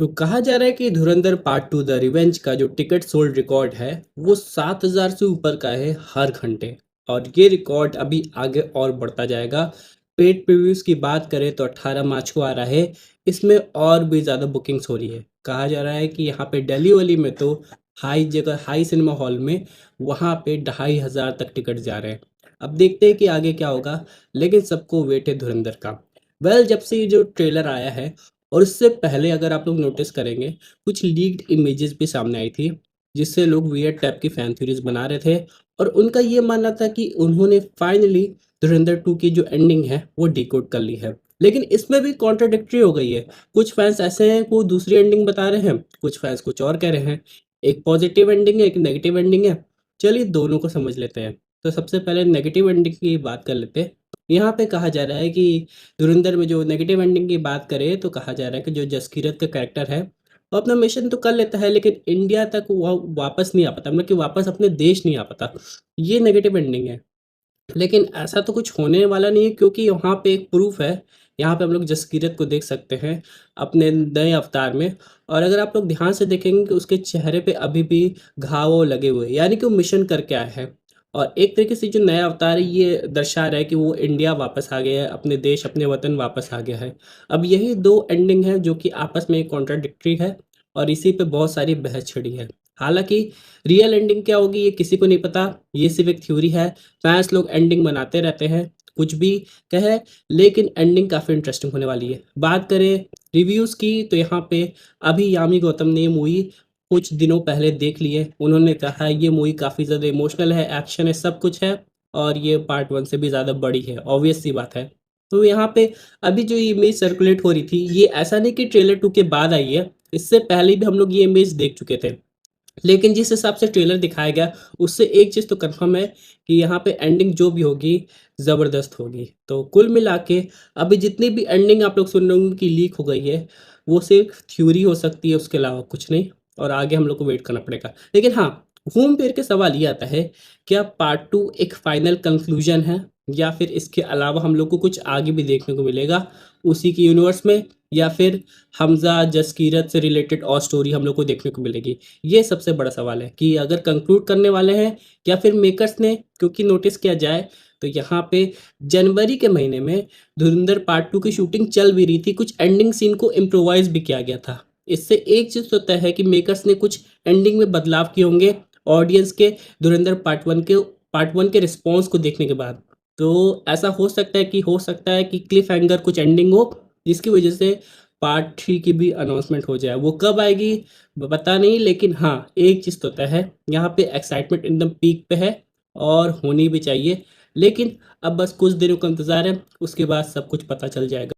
तो कहा जा रहा है कि धुरंधर पार्ट टू द रिवेंज का जो टिकट सोल्ड रिकॉर्ड है वो 7,000 से ऊपर का है हर घंटे। और ये रिकॉर्ड अभी आगे और बढ़ता जाएगा। पेड प्रीव्यूज की बात करें तो 18 मार्च को आ रहा है। इसमें और भी ज़्यादा बुकिंग्स हो रही है। कहा जा रहा है कि यहाँ पे दिल्ली वाली में तो हाई जगह हाई सिनेमा हॉल में वहाँ पे 2,500 तक टिकट जा रहे हैं। अब देखते हैं कि आगे क्या होगा। लेकिन सबको वेट है धुरंधर का। जब से ये जो ट्रेलर आया है और उससे पहले अगर आप लोग नोटिस करेंगे, कुछ लीक्ड इमेजेस भी सामने आई थी, जिससे लोग वियर्ड टाइप की फैन थ्योरीज बना रहे थे। और उनका ये मानना था कि उन्होंने फाइनली धुरंधर 2 की जो एंडिंग है वो डिकोड कर ली है। लेकिन इसमें भी कॉन्ट्राडिक्टरी हो गई है। कुछ फैंस ऐसे हैं वो दूसरी एंडिंग बता रहे हैं, कुछ फैंस कुछ और कह रहे हैं। एक पॉजिटिव एंडिंग है, एक नेगेटिव एंडिंग है। चलिए दोनों को समझ लेते हैं। तो सबसे पहले नेगेटिव एंडिंग की बात कर लेते हैं। यहाँ पे कहा जा रहा है कि धुरंधर में जो नेगेटिव एंडिंग की बात करें तो कहा जा रहा है कि जो जसकीरत का कैरेक्टर है वो अपना मिशन तो कर लेता है, लेकिन इंडिया तक वो वापस नहीं आ पाता, मतलब कि वापस अपने देश नहीं आ पाता। ये नेगेटिव एंडिंग है। लेकिन ऐसा तो कुछ होने वाला नहीं है, क्योंकि यहाँ पे एक प्रूफ है। यहाँ पे हम लोग जसकीरत को देख सकते हैं अपने नए अवतार में। और अगर आप लोग ध्यान से देखेंगे कि उसके चेहरे पे अभी भी घाव लगे हुए हैं, यानी कि वो मिशन करके आया है। और एक तरीके से जो नया अवतार है ये दर्शा रहा है कि वो इंडिया वापस आ गया है, अपने देश अपने वतन वापस आ गया है। अब यही दो एंडिंग है जो कि आपस में कॉन्ट्राडिक्टरी है। और इसी पे बहुत सारी बहस छिड़ी है। हालांकि रियल एंडिंग क्या होगी ये किसी को नहीं पता। ये सिर्फ एक थ्योरी है। फैंस लोग एंडिंग बनाते रहते हैं, कुछ भी कहे। लेकिन एंडिंग काफ़ी इंटरेस्टिंग होने वाली है। बात करें रिव्यूज़ की तो यहाँ पे अभी यामी गौतम ने मूवी कुछ दिनों पहले देख ली है। उन्होंने कहा है ये मूवी काफ़ी ज़्यादा इमोशनल है, एक्शन है, सब कुछ है। और ये पार्ट वन से भी ज़्यादा बड़ी है, ऑब्वियस सी बात है। तो यहाँ पे अभी जो इमेज सर्कुलेट हो रही थी ये ऐसा नहीं कि ट्रेलर टू के बाद आई है, इससे पहले भी हम लोग ये इमेज देख चुके थे। लेकिन जिस हिसाब से ट्रेलर दिखाया गया उससे एक चीज़ तो कंफर्म है कि यहाँ पे एंडिंग जो भी होगी ज़बरदस्त होगी। तो कुल मिला के अभी जितनी भी एंडिंग आप लोग सुन रहे होंगे कि लीक हो गई है, वो सिर्फ थ्योरी हो सकती है, उसके अलावा कुछ नहीं। और आगे हम लोग को वेट करना पड़ेगा। लेकिन हाँ, घूम फिर के सवाल ये आता है, क्या पार्ट टू एक फाइनल कंक्लूजन है, या फिर इसके अलावा हम लोग को कुछ आगे भी देखने को मिलेगा उसी के यूनिवर्स में, या फिर हमजा जसकीरत से रिलेटेड और स्टोरी हम लोग को देखने को मिलेगी। ये सबसे बड़ा सवाल है कि अगर कंक्लूड करने वाले हैं या फिर मेकर्स ने, क्योंकि नोटिस किया जाए तो यहाँ पे जनवरी के महीने में धुरंधर पार्ट टू की शूटिंग चल भी रही थी, कुछ एंडिंग सीन को इम्प्रोवाइज भी किया गया था। इससे एक चीज़ तो तय है कि मेकर्स ने कुछ एंडिंग में बदलाव किए होंगे ऑडियंस के धुरंधर पार्ट वन के रिस्पॉन्स को देखने के बाद। तो ऐसा हो सकता है कि क्लिफ हैंगर कुछ एंडिंग हो जिसकी वजह से पार्ट थ्री की भी अनाउंसमेंट हो जाए। वो कब आएगी पता नहीं, लेकिन हाँ एक चीज़ तो तय है, यहाँ पे एक्साइटमेंट एकदम पीक पे है और होनी भी चाहिए। लेकिन अब बस कुछ दिनों का इंतज़ार है, उसके बाद सब कुछ पता चल जाएगा।